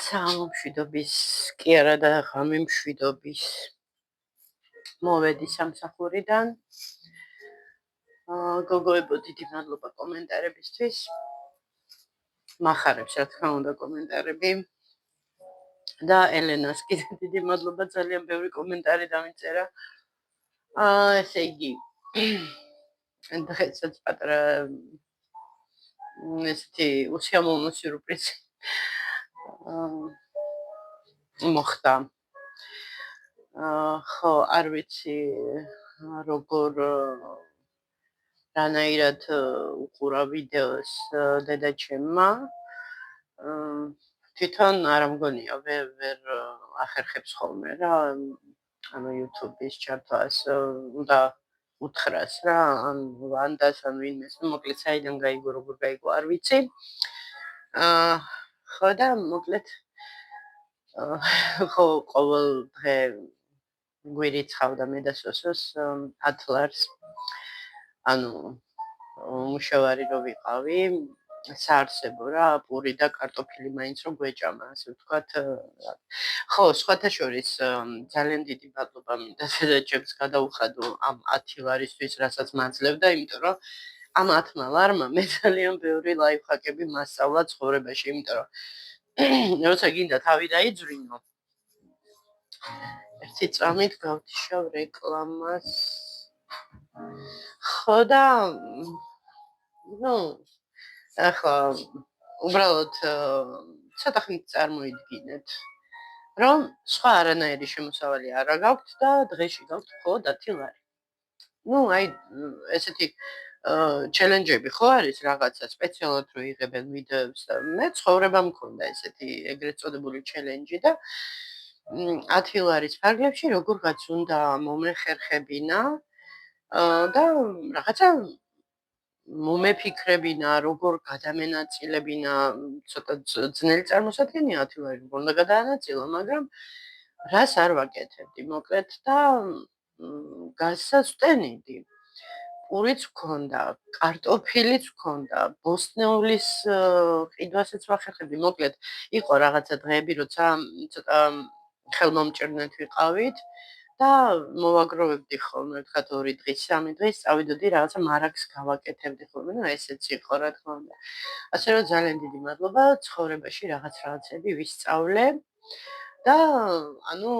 საამომშვიდობის კი არა და ღამე მშვიდობის მოვედი სამსახურიდან. გოგოებო, დიდი მადლობა კომენტარებისთვის. მახარებს, რა თქმა უნდა, კომენტარები. და ელენას კიდე დიდი მადლობა, ძალიან ბევრი კომენტარი დამიწერა. ესე იგი, დღესაც პატარა ესეთი უსიამოვნო სიურპრიზი მოხდა. ხო, არ ვიცი როგორ რანაირად უყურა ვიდეოს დედაჩემმა. თვითონ არ მგონია ვერ ახერხებს ხოლმე რა, ანუ YouTube-ის ჩართვას უნდა უთხრას რა, ან ვანდას ან ვინმეს, მოკლედ საიდან გაიგო, როგორ გაიგო, არ ვიცი. ხო და მოკლედ ხო, ყოველ დღე გვირიცხავდა მე და სოსოს 10 ლარს. ანუ მუშავარი რო ვიყავი, საარსებო რა, პური და კარტოფილი მაინც რო გვეჭამა, ასე ვთქვათ. ხო, სხვათა შორის ძალიან დიდი მადლობა მინდა დედაჩემს გადაუხადო ამ 10 ლარისთვის, რასაც მაძლევდა, იმიტომ რომ ამ 10 ლარმა მე ძალიან ბევრი ლაიფჰაკები მასწავლა ცხოვრებაში, იმიტომ რომ როცა გინდა თავი დაიძვრინო, ერთი წამით გავთიშავ რეკლამას. ხო და ახლა უბრალოდ ცოტა ხნით წარმოიდგინეთ, რომ სხვა არანაირი შემოსავალი არა გაქვთ და დღეში გაქვთ მხოლოდ 10 ლარი. აი ესეთი ჩელენჯები ხო არის რაღაცა სპეციალურად რო იღებენ ვიდეოებს და მე ცხოვრება მქონდა ესეთი ეგრეთ წოდებული ჩელენჯი და 10 ლარის ფარგლებში როგორღაც უნდა მომეხერხებინა და რაღაცა მომეფიქრებინა, როგორ გადამენაწილებინა, ცოტა ძნელი წარმოსადგენია 10 ლარი, როგორ უნდა გადაანაწილო, მაგრამ რას არ ვაკეთებდი, მოკლედ და გასასვენიდი. პურიც მქონდა, კარტოფილიც მქონდა, ბოსტნეულის ყიდვასაც ვახერხებდი, მოკლედ იყო რაღაცა დღეები, როცა ცოტა ხელმომჭირნეთ ვიყავით და მოვაგროვებდი ხოლმე, ვთქვათ 2 დღის, 3 დღის, წავიდოდი რაღაცა მარაგს გავაკეთებდი ხოლმე, ესეც იყო რა თქმა უნდა. ასე რომ ძალიან დიდი მადლობა, ცხოვრებაში რაღაცები ვისწავლე და ანუ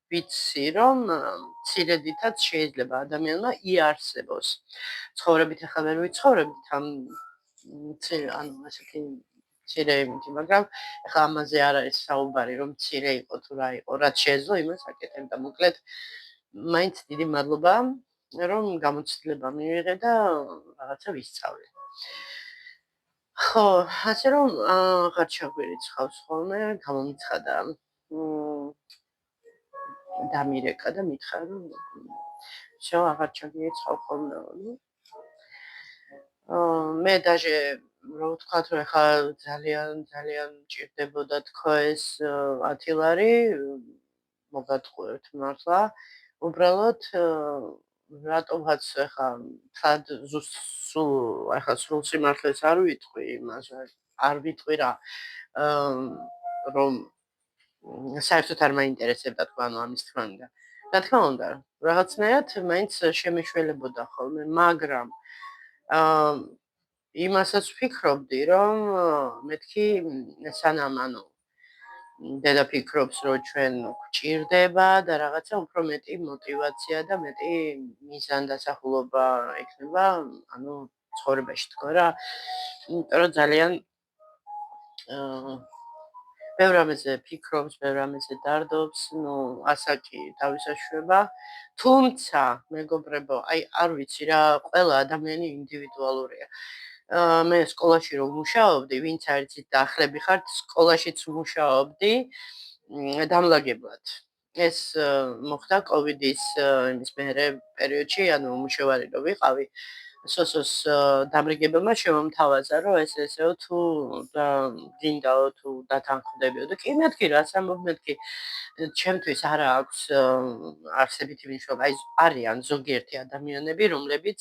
ვიცი რომ მცირედითაც შეიძლება ადამიანმა იარსებოს. ცხოვრებით ახლა ვერ ვიცხოვრებთ ამ ანუ ასეთი მცირე იმითი, მაგრამ ახლა ამაზე არ არის საუბარი, რომ მცირე იყო თუ რა იყო, რაც შეეძლო იმას აკეთებ და მოკლედ მაინც დიდი მადლობა, რომ გამოცდილება მივიღე და რაღაცა ვისწავლე. ხო, ასე რომ აღარ ჩაგვირიცხავს ხოლმე, გამომიცხადა დამირეკა და მითხრა რომ всё აღარ ჩაგირიცხავ ხოლმე. მე даже რო ვთქვათ რომ ახლა ძალიან მჭირდებოდა თქო ეს 10 ლარი, მოგატყუებთ მართლა. უბრალოდ რატომღაც ახლა თად სულ ახლა სრულ სიმართლეს არ ვიტყვი იმას, არ ვიტყვი რა, რომ საერთოდ არ მაინტერესებდა თქვა, ანუ ამის თქმა უნდა. რა თქმა უნდა, რაღაცნაირად მაინც შემეშველებოდა ხოლმე, მაგრამ იმასაც ვფიქრობდი, რომ მეთქი სანამ ანუ დედა ფიქრობს, რომ ჩვენ გვჭირდება და რაღაცა უფრო მეტი мотиваცია და მეტი მიზანდასახულობა ექნება, ანუ ცხოვრებაში თქო რა. იმიტომ რომ ძალიან ბევრ რამეზე ფიქრობს, ბევრ რამეზე დარდობს, ასაკი თავისაშვება, თუმცა მეგობრებო, არ ვიცი რა, ყველა ადამიანი ინდივიდუალურია. მე სკოლაში რომ ვმუშაობდი, ვინც არიცით და ახლები ხართ, სკოლაშიც ვმუშაობდი დამლაგებლად. ეს მოხდა კოვიდის იმის მერე პერიოდში, ანუ მუშავარი რო ვიყავი, სოსოს დამრიგებელმა შემომთავაზა, რომ ესეო თუ გინდაო თუ დათანხმდებიო და კი მეთქი რას ამბობ, მეთქი ჩემთვის არა აქვს არსებითი მნიშვნელობა. არიან ზოგიერთი ადამიანები, რომლებიც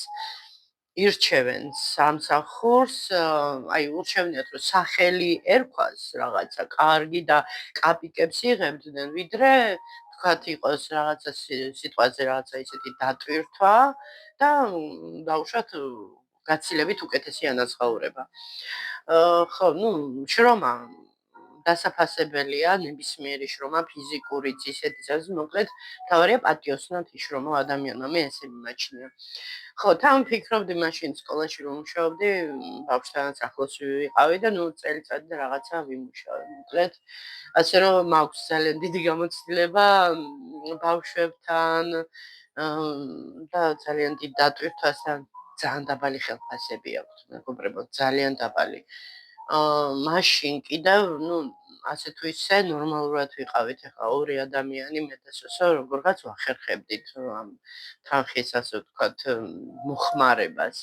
ირჩევენ სამსახურს, აი ურჩევნიათ რომ სახელი ერქვას რაღაცა კარგი და კაპიკებს იღებდნენ, ვიდრე თქვათ იყოს რაღაცა სიტყვაზე რაღაცა ისეთი დატვირთვა და დაუშვათ გაცილებით უკეთესი ანაზღაურება. ხო, შრომა დასაფასებელია, ნებისმიერი შრომა, ფიზიკურიც, ისეთი წესი, მოკლედ, თავარია პატიოსნად იშრომო ადამიანმა, მე ესე მიმაჩნია. ხო, თან ვფიქრობდი მაშინ სკოლაში რომ ვმუშაობდი, ბავშვთანაც ახლოს ვიყავი და წელიწადი და რაღაცა ვიმუშავე. მოკლედ, ასე რომ მაქვს ძალიან დიდი გამოცდილება ბავშვებთან და ძალიან დიდ დატვირთვასთან ძალიან დაბალი ხელფასები აქვს, მეგობრებო, ძალიან დაბალი. მაშინ კიდევ, ასე თუ ისე ნორმალურად ვიყავით, ახლა ორი ადამიანი მე და სოსო როგორღაც ვახერხებდით ამ თანხის, ასე ვთქვათ, მოხმარებას.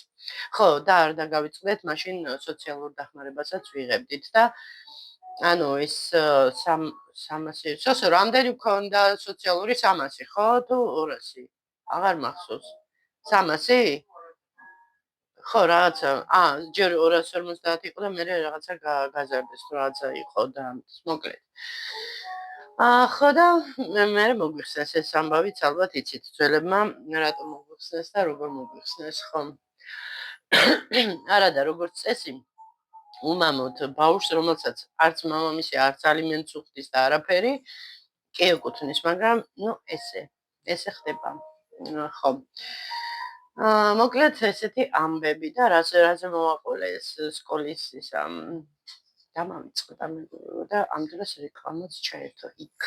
ხო, და არ დაგავიწყდეთ, მაშინ სოციალურ დახმარებასაც ვიღებდით და ანუ ეს 300 სოსო რამდენი გქონდა სოციალური 300, ხო თუ 200? აღარ მახსოვს. 300? ხო, რაღაცა, ჯერ 250 იყო და მე რაღაცა გაზარდეს, რაღაცა იყო და მოკლედ. ხო და მე მოგვიხსნეს ეს ამბავიც, ალბათ იცით, ძველებმა რატომ მოგვიხსნეს და როგორ მოგვიხსნეს, ხო? არა და როგორც წესი, უმამოდ ბავშვს, რომელსაც არც მამამისი, არც ალიმენტს უხდის და არაფერი, კი ეკუთვნის, მაგრამ ესე ხდება. ხო. მოკლედ ესეთი ამბები და რაზე მოვაყოლე ეს სკოლის ისა დამავიწყდა და ამ დროს რეკლამაც ჩაერთო იქ.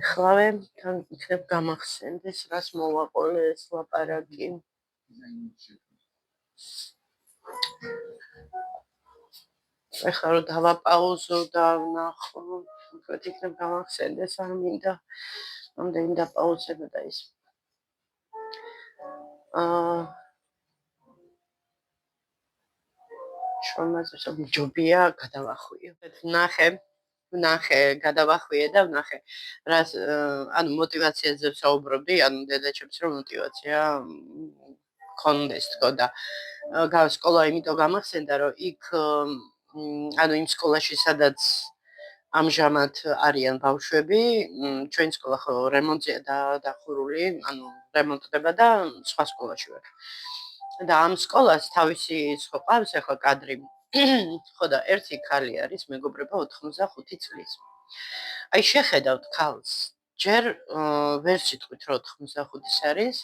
ახლავე თან იქნებ გამახსენდეს, რას მოვაყოლე ეს ლაპარაკი. ეხლა რომ დავაპაუზო და ვნახო, უბრალოდ იქნებ გამახსენდეს, არ მინდა ამდენი დაპაუზება და ის. შრომაზე ჯობია გადავახვიო. ვნახე, გადავახვიე და ვნახე. რას, ანუ мотиваციაზე ვსაუბრობდი, ანუ დედაჩემს რომ мотиваცია გქონდეს თქო და სკოლა იმიტომ გამახსენდა, რომ იქ ანუ იმ სკოლაში, სადაც ამჟამად არიან ბავშვები, ჩვენ სკოლა ხო რემონტია დახურული, ანუ რემონტდება და სხვა სკოლაში ვარ. და ამ სკოლას თავისი ხო ყავს ახლა კადრი. ხო და ერთი ქალი არის, მეგობრებო, 85 წლის. აი შეხედავთ ქალს, ჯერ ვერ სიტყვით რომ 85-ის არის,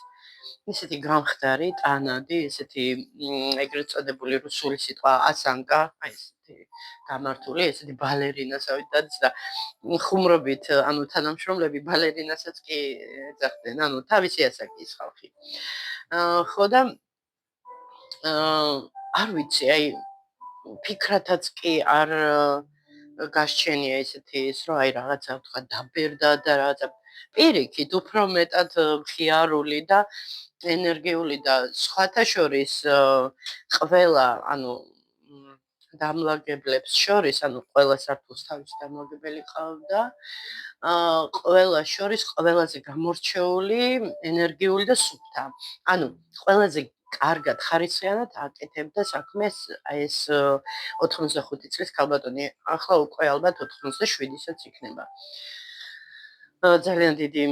ისეთი გამხდარი, ტანადი, ესეთი ეგრეთ წოდებული რუსული სიტყვა ასანკა, აი ესეთი გამართული, ესეთი ბალერინასავით დადის და ხუმრობით, ანუ თანამშრომლები ბალერინასაც კი ეძახდნენ, ანუ თავისი ასაკის ხალხი. ხო და არ ვიცი, აი ფიქრათაც კი არ გასჩენია ესეთი ის, რომ აი რაღაცა თქვა დაბერდა და რაღაცა პირიქით უფრო მეტად მხიარული და ენერგიული და სხვათა შორის ყველა, ანუ დამლაგებლებს შორის, ანუ ყველა სართულს თავისი დამლაგებელი ყავდა, ყველა შორის ყველაზე გამორჩეული, ენერგიული და სუფთა. ანუ ყველაზე კარგად ხარისხიანად აკეთებდა საქმეს აი ეს 85 წლის ქალბატონი, ახლა უკვე ალბათ 87-ისაც იქნება. ძალიან დიდი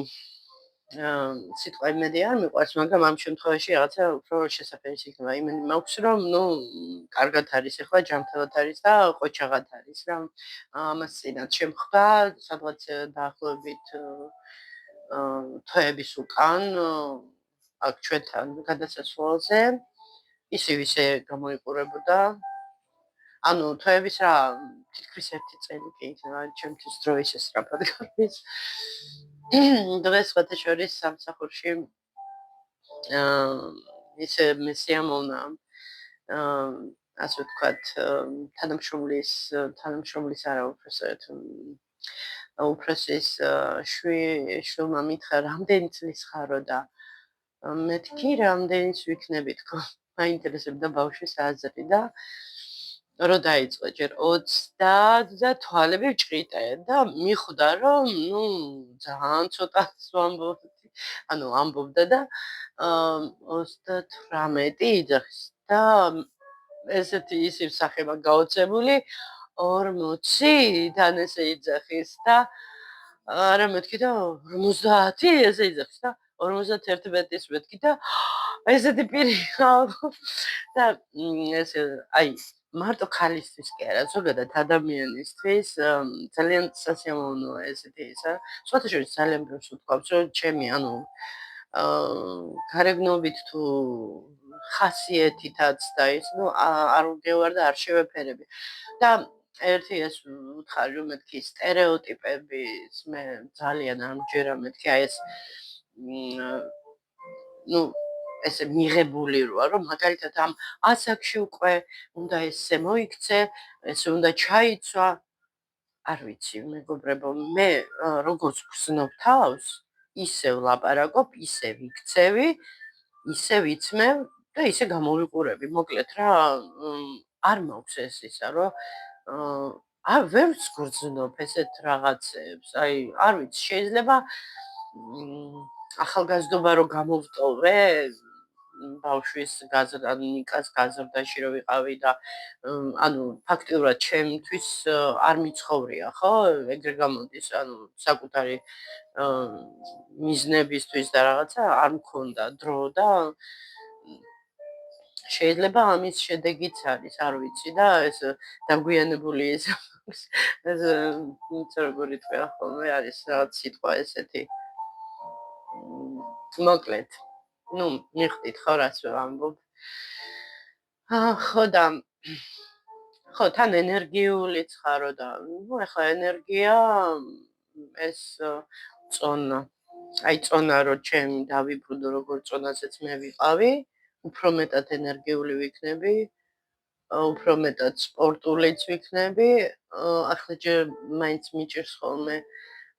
სიტყვა იმედი არ მიყვარს, მაგრამ ამ შემთხვევაში რაღაცა უფრო შესაძლებელი იქნება. იმედი მაქვს, რომ კარგად არის ახლა, ჯანმრთელად არის და ყოჩაღად არის რა. ამას წინათ შემხვდა, სადღაც დაახლოებით თვეების უკან აქ ჩვენთან გადასასვლელზე ისე გამოიყურებოდა. ანუ თვეების რა, თითქმის 1 წელი კი იქნება, ჩემთვის დრო ისე სწრაფად გადის. დღეს სხვათა შორის სამსახურში ისე მესიამოვნა ასე ვთქვათ, თანამშრომლის არა უბრალოდ უფროსის შვილმა მითხრა, რამდენი წლის ხარო და მეთქი რამდენიც ვიქნები თქო. მაინტერესებდა ბავშვის აზრი და რო დაიწყო ჯერ 30 და თვალები ვჭრიტე და მიხვდა რომ ძალიან ცოტას ვამბობ. ანუ ამბობდა და 38 იძახის და ესეთი ისივ სახება გაოცებული 40-თან ესე იძახის და არა მეთქი და 50 ესე იძახის და 51-ის მეთქი და ესეთი პირი და ესე აი მარტო ქალისთვის კი არა, ზოგადად ადამიანისთვის ძალიან სასიამოვნოა ესეთი ისა. სხვათა შორის ძალიან ბევრს ვთქვამს, რომ ჩემი ანუ გარეგნობით თუ ხასიათითაც და ის, ნუ არ ვგევარ და არ შევეფერები. და ერთი ეს უთხარი, რომ მეთქი სტერეოტიპების მე ძალიან არ მჯერა მეთქი აი ეს ნუ ესე მიღებული როა, რომ მაგალითად ამ ასაკში უკვე უნდა ესე მოიქცე, ესე უნდა ჩაიცვა. არ ვიცი, მეგობრებო, მე როგორც ვგრძნობ თავს, ისევ ლაპარაკობ, ისე ვიქცევი, ისე ვიცმევ და ისე გამოვიყურები. მოკლედ რა, არ მაქვს ეს ისა, რომ ვერ ვგრძნობ ესეთ რაღაცებს. აი, არ ვიცი, შეიძლება ახალგაზრდობა რო გამოვტოვე, ბავშვის გაზრდა, ნიკას გაზრდაში რო ვიყავი და ანუ ფაქტიურად ჩემთვის არ მიცხოვრია, ხო? ეგრე გამოდის, ანუ საკუთარი მიზნებისთვის და რაღაცა არ მქონდა დრო და შეიძლება ამის შედეგიც არის, არ ვიცი და ეს დაგვიანებული ეს ეს როგორი თქვა ხოლმე არის რაღაც სიტყვა ესეთი. მოკლედ, ნუ მიხდით ხო რაც ვამბობ. ხო და ხო თან ენერგიულიც ხარო და ნუ ახლა ენერგია ეს წონა. აი წონა რო ჩემი დავიბრუნდო როგორ წონასაც მე ვიყავი, უფრო მეტად ენერგიული ვიქნები, უფრო მეტად სპორტულიც ვიქნები. ახლა ჯერ მაინც მიჭირს ხოლმე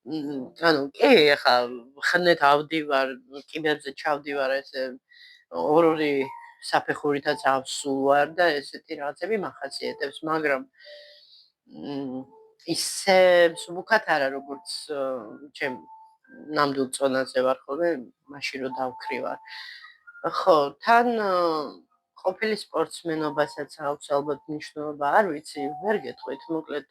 ანუ კი ახლა ხნეთ ავდივარ, კიბერზე ჩავდივარ ესე ორი საფეხურითაც ავსულვარ და ესეთი რაღაცები მახასიათებს, მაგრამ ისე მსუბუქად არა როგორც ჩემ ნამდვილ წონაზე ვარ ხოლმე, მაშინ რომ დავქრივარ. ხო, თან ყოფილი სპორტსმენობასაც აქვს ალბათ მნიშვნელობა, არ ვიცი, ვერ გეტყვით, მოკლედ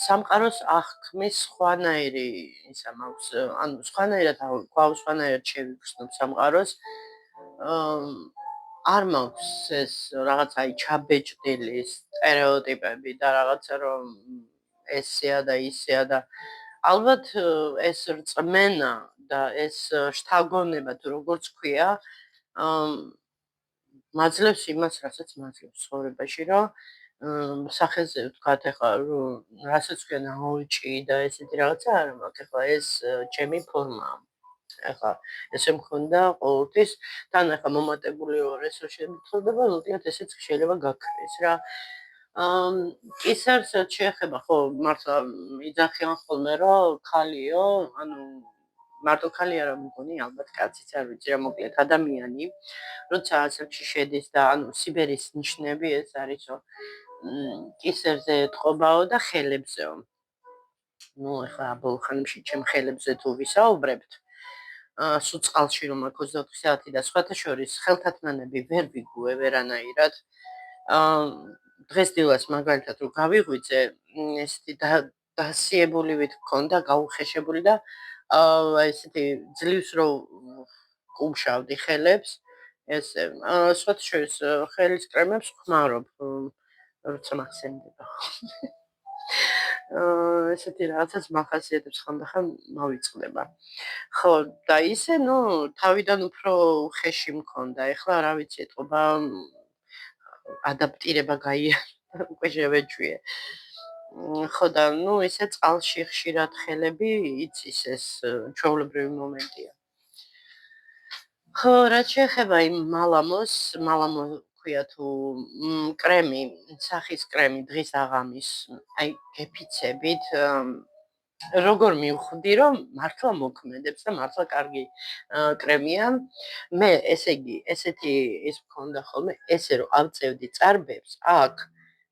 სამყაროს აღქმის სხვანაირი ისა მაქვს, ანუ სხვანაირად გვაქვს სხვანაირად შევიგრძნობ სამყაროს. არ მაქვს ეს რაღაც აი ჩაბეჭდილი სტერეოტიპები და რაღაცა რომ ესეა და ისეა და ალბათ ეს რწმენა და ეს შთაგონება თუ როგორც ქვია მაძლევს იმას, რასაც მაძლევს ცხოვრებაში, რომ სახეზე ვთქვათ ახლა რომ რასაც ქვია ნაოჭი და ესეთი რაღაცა არ მაქვს, ახლა ეს ჩემი ფორმაა. ახლა ესე მქონდა ყოველთვის, თან ახლა მომატებული ვარ ეს რო შემიძლება, ზოგადად ესეც შეიძლება გაქრეს რა. ისერს შეეხება ხო მართლა იძახიან ხოლმე რომ ხალიო, ანუ მარტო ხალი არა მგონი, ალბათ კაციც არ ვიცი რა, მოკლედ ადამიანი, როცა ასაკში შედის და ანუ სიბერის ნიშნები ეს არისო კისერზე ეთყობაო და ხელებზეო. ნუ ახლა ბოლო ხანებში ჩემ ხელებზე თუ ვისაუბრებთ, სულ წყალში რომ აქ 24 საათი და სხვათა შორის ხელთათმანები ვერ ვიგუე ვერანაირად. დღესდილას მაგალითად რომ გავიღვიძე, ესეთი დასიებულივით მქონდა, გაუხეშებული და ესეთი ძლივს რომ კუმშავდი ხელებს, ესე სხვათა შორის ხელის კრემებს ხმარობ, როცა მახსენდება. ესეთი რაღაცას მახასიათებს ხანდახან მოვიწყდება. ხო, და ისე ნუ თავიდან უფრო ხეში მქონდა, ეხლა რა ვიცი, ეთყობა ადაპტირება გაიარა, უკვე შევეჩვიე. ხო და ნუ ისე წყალში ხშირად ხელები იცის ეს ჩვეულებრივი მომენტია. ხო, რაც შეეხება იმ მალამო ქვია თუ კრემი, სახის კრემი დღის აღამის, აი გეფიცებით როგორ მივხვდი რომ მართლა მოქმედებს და მართლა კარგი კრემია. მე ესე იგი, ესეთი ის მქონდა ხოლმე, ესე რომ ავწევდი წარბებს, აქ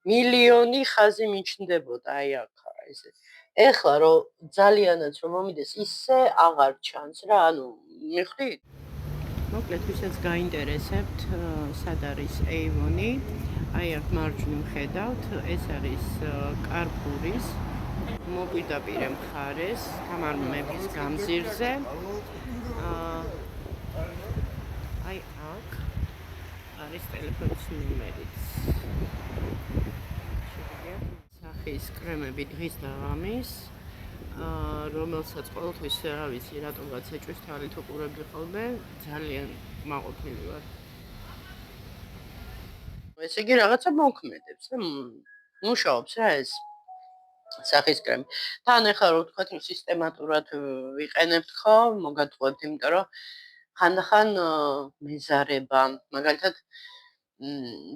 მილიონი ხაზი მიჩნდებოდა, აი აქ ესე ეხლა რომ ძალიანაც რომ მომიდეს, ისე აღარ ჩანს რა, ანუ მივხვდით? მოკლედ, ვისაც გაინტერესებთ, სად არის Avon-ი, აი აქ მარჯვნივ ხედავთ, ეს არის კარპურის მოპირდაპირე მხარეს, თამარ მეფის გამზირზე. აი აქ არის ტელეფონის ნომერიც. სახის კრემები დღის და ღამის, რომელსაც ყოველთვის არ ვიცი რატომღაც ეჭვის თვალით უყურებდი ხოლმე, ძალიან მაყოფილი ვარ. ესე იგი რაღაცა მოქმედებს და მუშაობს რა ეს სახის კრემი. თან ახლა რო ვთქვათ, რომ სისტემატურად ვიყენებთ ხო, მოგატყუებთ, იმიტომ რომ ხანდახან მეზარება, მაგალითად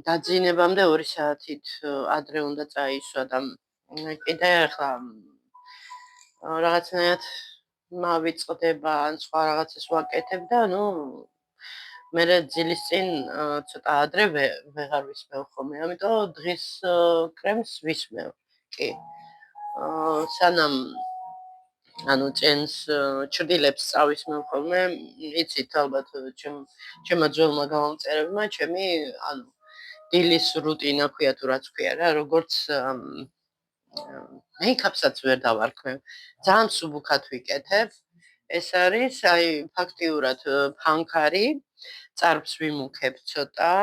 დაძინებამდე 2 საათით ადრე უნდა წაისვა და კიდე ახლა რაღაცნაირად მავიწყდება ან სხვა რაღაცას ვაკეთებ და მე ძილის წინ ცოტა ადრე ვეღარ ვისმევ ხოლმე, ამიტომ დღის კრემს ვისმევ. კი. სანამ ჭენს ჭრდილებს წავისმევ ხოლმე, იცით ალბათ ჩემმა ძველმა გამომწერებმა, ჩემი დილის რუტინა ქვია თუ რაც ქვია რა, როგორც მეიქაპსაც ვერ დავარქმევ. ძალიან მსუბუქად ვიკეთებ. ეს არის აი ფაქტიურად ფანქარი, წარბს ვიმუქებ ცოტა.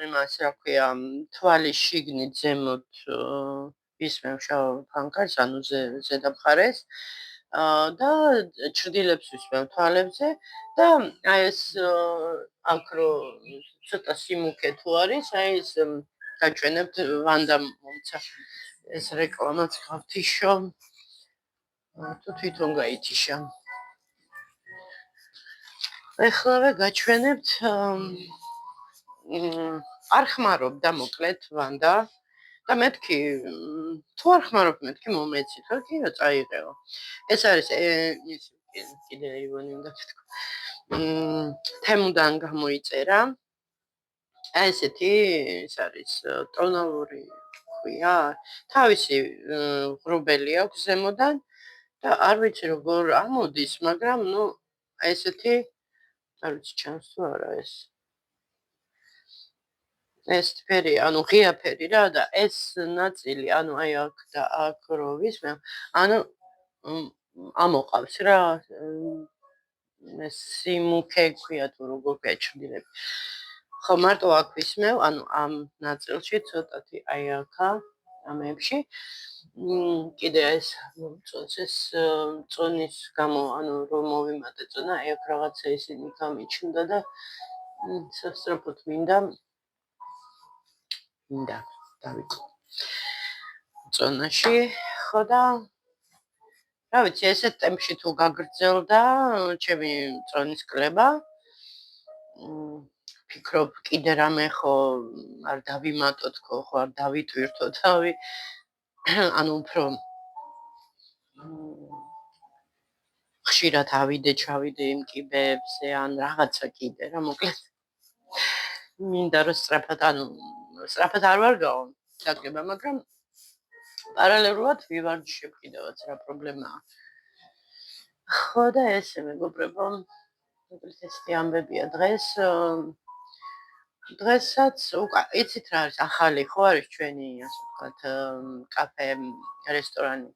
იმას რა ქვია, თვალის შიგნით ზემოთ ვისმევ შავ ფანქარს, ანუ ზედა მხარეს. და ჭრდილებს ვისმევ თვალებზე და აი ეს აქ რო ცოტა სიმუქე თუ არის, აი ეს გაჩვენებთ ვანდა მომცა ეს რეკლამაც გავთიშო. თუ თვითონ გაითიშა. ეხლავე გაჩვენებთ არ ხმარობდა მოკლედ ვანდა და მეთქი თუ არ ხმარობ მეთქი მომეცით რა კი რა წაიღეო. ეს არის კიდე Avon-ი უნდა ვთქვა. თემუდან გამოიწერა. აი ესეთი ეს არის ტონალური ქვია. თავისი ღრუბელი აქვს ზემოდან და არ ვიცი როგორ ამოდის, მაგრამ აი ესეთი არ ვიცი ჩანს თუ არა ეს ფერი, ანუ ღია ფერი რა და ეს ნაწილი, ანუ აი აქ და აქ რო ვისმევ, ანუ ამოყავს რა ეს სიმუქე ქვია თუ როგორ გაჩრდილები. ხო, მარტო აქ ვისმევ, ანუ ამ ნაწილში ცოტათი აი აქა, ამებში. კიდე ეს მომწონს ეს წონის გამო, ანუ რომ მოვიმატე წონა, აი აქ რაღაცა ისინი გამიჩნდა და სასწრაფოდ მინდა დავიწყო წონაში, ხო და რა ვიცი, ესეთ ტემპში თუ გაგრძელდა ჩემი წონის კლება, ფიქრობ კიდე რამე ხო არ დავიმატოთ ხო არ დავიტვირთო თავი, ანუ უფრო ხშირად ჩავიდე იმ კიბეებზე ან რაღაცა კიდე რა, მოკლედ მინდა რომ სწრაფად არ ვარ გაო დაგება, მაგრამ პარალელურად ვივარჯიშებ კიდევაც რა პრობლემაა. ხო და ესე მეგობრებო, მოკლედ ესეთი ამბებია დღეს. დღესაც იცით რა არის ახალი ხო არის ჩვენი ასე ვთქვათ კაფე, რესტორანი,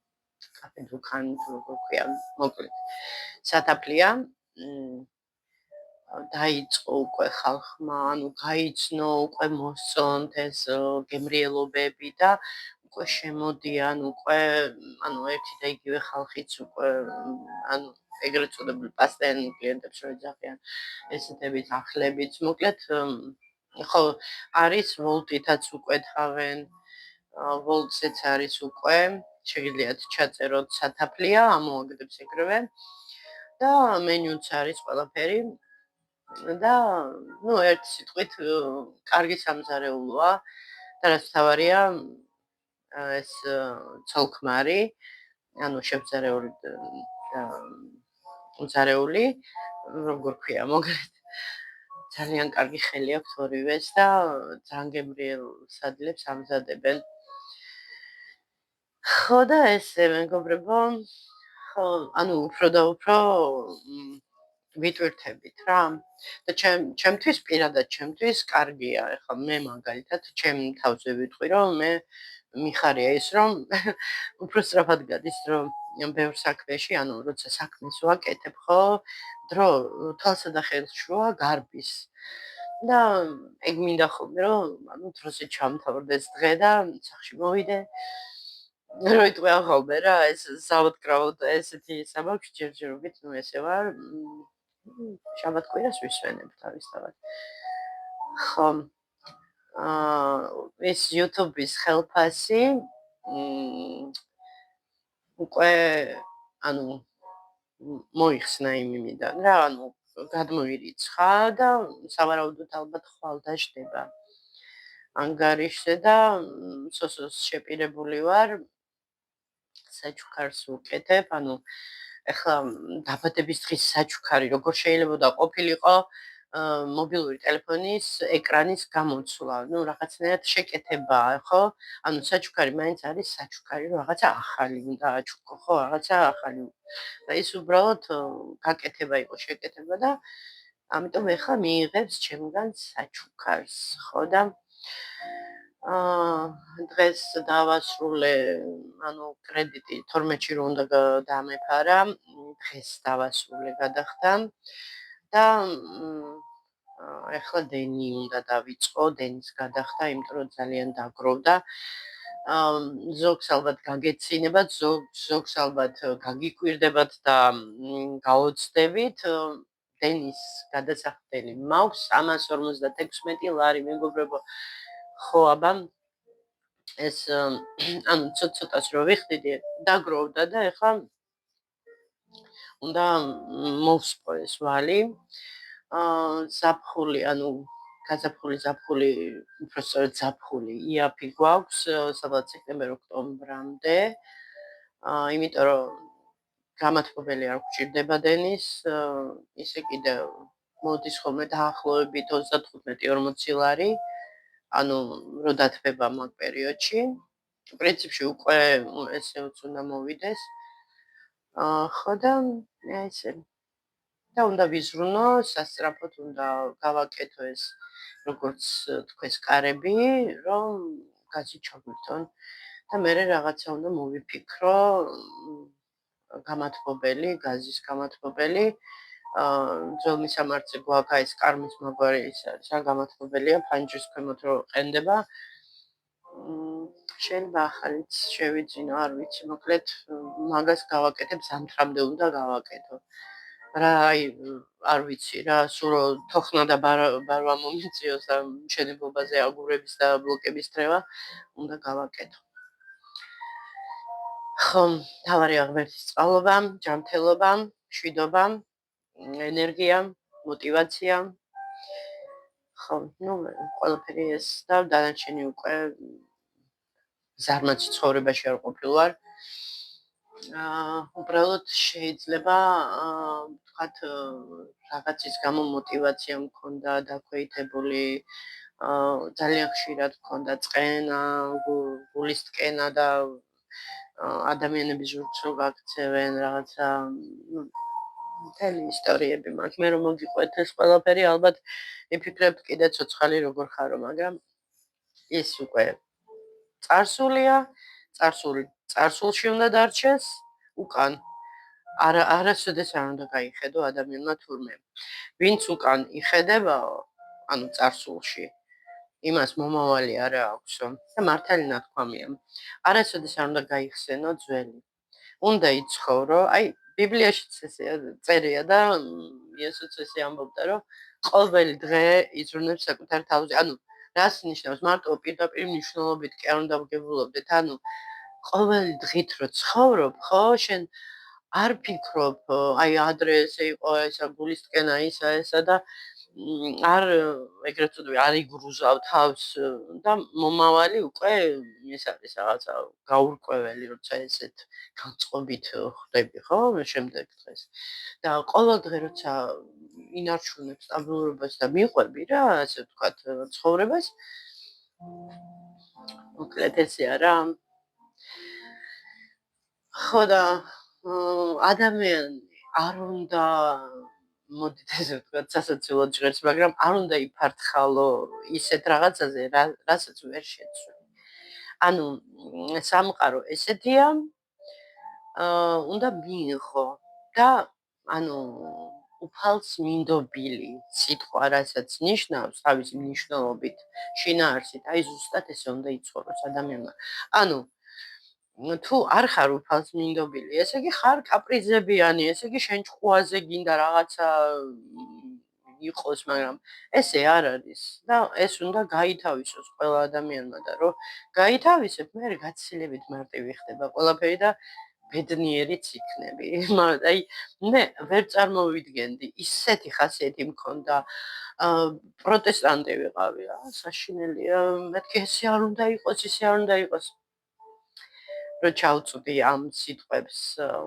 კაფე დუქანი თუ როგორ ქვია, მოკლედ სათაფლია. დაიწყო უკვე ხალხმა, ანუ გაიცნო, უკვე მოსწონთ ეს გემრიელობები და უკვე შემოდიან, უკვე ერთი და იგივე ხალხიც უკვე ეგრეთ წოდებულ პასტიანი კლიენტებს რო ეძახიან ესეთებით ახლებით, მოკლედ ხო არის ვოლტითაც უკვე თავენ, ვოლტზეც არის უკვე, შეგიძლიათ ჩაწეროთ სათაფლია, ამოაგდებს ეგრევე და მენიუც არის ყველაფერი და ერთ სიტყვით კარგი სამზარეულოა და რაც თავარია ეს ცოლქმარი, ანუ შევძარეული და უზარეული, როგორ ქვია, მოკლედ ძალიან კარგი ხელი აქვს ორივეს და ძალიან გემრიელ სადლებს ამზადებენ. ხო და ესე მეგობრებო, ხო, ანუ უფრო და უფრო ვიტვირთებით რა. და ჩემთვის პირადად ჩემთვის კარგია, ეხლა მე მაგალითად ჩემ თავზე ვიტყვი, რომ მე მიხარია ის, რომ უფრო სწრაფად გადის დრო ბევრ საქმეში, ანუ როცა საქმეს ვაკეთებ, ხო, დრო თვალსა და ხელს შუა გარბის. და ეგ მინდა ხოლმე, რომ ანუ დროზე ჩამთავრდეს დღე და სახში მოვიდე. რო იტყვი ახალმე რა, ეს საავადმყოფოდ ესეთი სამაქვს ჯერჯერობით, ნუ ესე ვარ. შაბათ-კვირას ვისვენებ თავისთავად. ხო, ეს YouTube-ის ხელფასი უკვე ანუ მოიხსნა იმიდან რა, ანუ გადმოირიცხა და სავარაუდოდ ალბათ ხვალ დაждდება ანგარიშზე და სოსოს შეპირებული ვარ საჩუქარს ვუკეთებ, ანუ ეხლა დაბადების დღის საჩუქარი როგორ შეიძლება ყოფილიყო მობილური ტელეფონის ეკრანის გამოცვლა, ну რაღაცნაირად შეკეთებაა, ხო? ანუ საჩუქარი მაინც არის საჩუქარი, რაღაცა ახალი უნდა აჩუქო, ხო, რაღაცა ახალი. და ის უბრალოდ გაკეთება იყო, შეკეთება და ამიტომ ეხლა მიიღებს ჩემგან საჩუქარს, ხო და დღეს დავასრულე, ანუ კრედიტი 12-ში რო უნდა დამეფარა, დღეს დავასრულე, გადახდა და ეხლა დენი უნდა დავიწყო, დენის გადახდა, იმიტომ რომ ძალიან დაგროვდა. ზოგს ალბათ გაგეცინებათ, ზოგს ალბათ გაგიკვირდებათ და გაოცდებით. დენის გადასახდელი მაქვს 356 ლარი, მეგობრებო. ხო, აბა ეს ანუ ცოტ-ცოტას რო ვიხდიდი, დაგროვდა და ეხლა უნდა მოვსპო ეს ვალი. ზაფხული, ანუ გაზაფხული, ზაფხული, უბრალოდ ზაფხული, იაფი გვაქვს, სადღაც სექტემბერ-ოქტომბრამდე. იმიტომ რომ გამათბობელი არ გვჭირდება დენის, ისე კიდევ მოდის ხოლმე დაახლოებით 35-40 ლარი. ანუ რო დათბება მაგ პერიოდში. პრინციპში უკვე ესე უნდა მოვიდეს. ხო და ესე და უნდა ვიზრუნო, სასწრაფოდ უნდა გავაკეთო ეს როგორც თქვეს კარები, რომ გაზი ჩაგვირთონ და მე რაღაცა უნდა მოვიფიქრო გამათბობელი, გაზის გამათბობელი. ძველ მისამართზე გვაქვს ეს კარმის მაგვარი ის არის რა გამათბობელია, ფანჯრის ქვემოთ რო ყენდება. შეიძლება ახალიც შევიძინო, არ ვიცი, მოკლედ მაგას გავაკეთებ, ზამთრამდე უნდა გავაკეთო. რა აი არ ვიცი რა, სულ თოხნა და ბარვა მომიწიოს ამ მშენებლობაზე აგურების და ბლოკების დრევა, უნდა გავაკეთო. ხო, თავარი ღმერთის წყალობა, ჯანმრთელობა, მშვიდობა, ენერგია, мотивация. ხო, ну, ყველაფერი ეს და დანარჩენი უკვე ზარმაცი ცხოვრებაში არ ყოფილვარ. უბრალოდ შეიძლება ვთქვათ რაღაცის გამო мотивация მქონდა დაქვეითებული, ძალიან ხშირად მქონდა წყენა, გულის ტკენა და ადამიანები ზურგს რო გაქცევენ რაღაცა მთელი ისტორიები მაქვს. მე რომ მოგიყვეთ ეს ყველაფერი, ალბათ ვიფიქრებთ კიდე ცოცხალი როგორ ხარო, მაგრამ ის უკვე წარსულია, წარსულში უნდა დარჩეს, უკან არასოდეს არ უნდა გაიხედო ადამიანმა თურმე. ვინც უკან იხედებაო, ანუ წარსულში, იმას მომავალი არა აქვსო და მართალი ნათქვამია. არასოდეს არ უნდა გაიხსენო ძველი. უნდა იცხოვრო, აი ბიბლიაშიც ესე წერია და იესოც ესე ამბობდა, რომ ყოველი დღე იზრუნებს საკუთარ თავზე. ანუ რას ნიშნავს? მარტო პირდაპირ მნიშვნელობით კი არ უნდა ვგებულობდეთ, ანუ ყოველი დღით რო ცხოვრობ, ხო, შენ არ ფიქრობ, აი ადრე ესე იყო ესა გულის ტკენა ესა და არ ეგრეთ წოდები არ იგრუზავ თავს და მომავალი უკვე ეს არის რაღაცა გაურკვეველი, როცა ესეთ განწყობით ხდები, ხო, შემდეგ დღეს. და ყოველ დღე როცა ინარჩუნებ სტაბილურობას და მიყვები რა, ასე ვთქვათ, ცხოვრებას. მოკლედ ესეა რა. ხო და ადამიანი არ უნდა მოდით ესე ვთქვათ სასაცილოდ ჟღერს, მაგრამ არ უნდა იფართხალო ისეთ რაღაცაზე, რასაც ვერ შეცვლი. ანუ სამყარო ესეთია, უნდა მიიღო და ანუ უფალსმინდობილი სიტყვა, რასაც ნიშნავს თავისი მნიშვნელობით, შინაარსით, აი ზუსტად ესე უნდა იცხოვროს ადამიანმა. ანუ თუ არ ხარ უფალსმინდობილი, ესე იგი ხარ კაპრიზებიანი, ესე იგი შენ ჭკუაზე გინდა რაღაცა იყოს, მაგრამ ესე არ არის და ეს უნდა გაითავისოს ყველა ადამიანმა და რომ გაითავისებ, მე გაცილებით მარტივი ხდება ყველაფერი და ბედნიერიც იქნები. აი მე ვერ წარმოვიდგენდი, ისეთი ხასიათი მქონდა. პროტესტანტი ვიყავი რა, საშინელია. მეთქი ესე არ უნდა იყოს, ისე არ უნდა იყოს. რო ჩავწვდი ამ სიტყვებს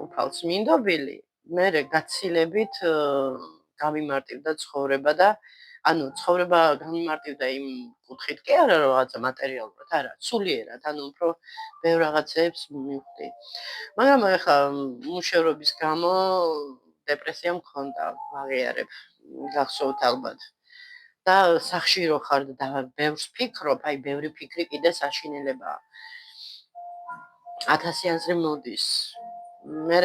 უფალსმინდობილი, მე გაცილებით გამიმარტივდა ცხოვრება და ანუ ცხოვრება გამიმარტივდა იმ კუთხით კი არა რომ რაღაცა მატერიალურად, არა, სულიერად, ანუ უფრო ბევრ რაღაცებს მივხვდი. მაგრამ ეხლა მუშაობის გამო დეპრესია მქონდა, ვაღიარებ, გახსოვთ ალბათ. და სახში რო ხარ და ბევრს ფიქრობ, აი ბევრი ფიქრი კიდე საშინელებაა. 1000 აზრი მოდის. მე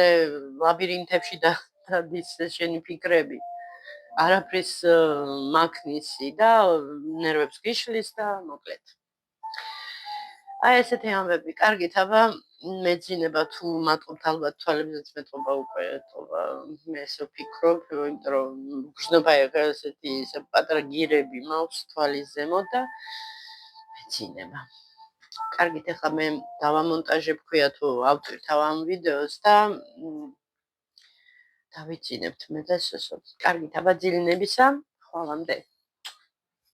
ლაბირინთებში დადის შენი ფიქრები. არაფრის მაქნისი და ნერვებს გიშლის და მოკლედ. აი ესეთი ამბები. კარგით, აბა მეძინება თუ მატყობთ ალბათ თვალებზეც მეტყობა უკვე ეთობა. მე ესე ვფიქრობ, იმიტომ რომ გრძნობა ესეთი პატარა გირები მაქვს თვალის ზემოთ და მეძინება. კარგით, ახლა მე დავამონტაჟებ ქვია თუ ავტვირთავ ამ ვიდეოს და დავიცინებთ მე და სოსო. კარგით, აბა ძილინებისა, ხვალამდე.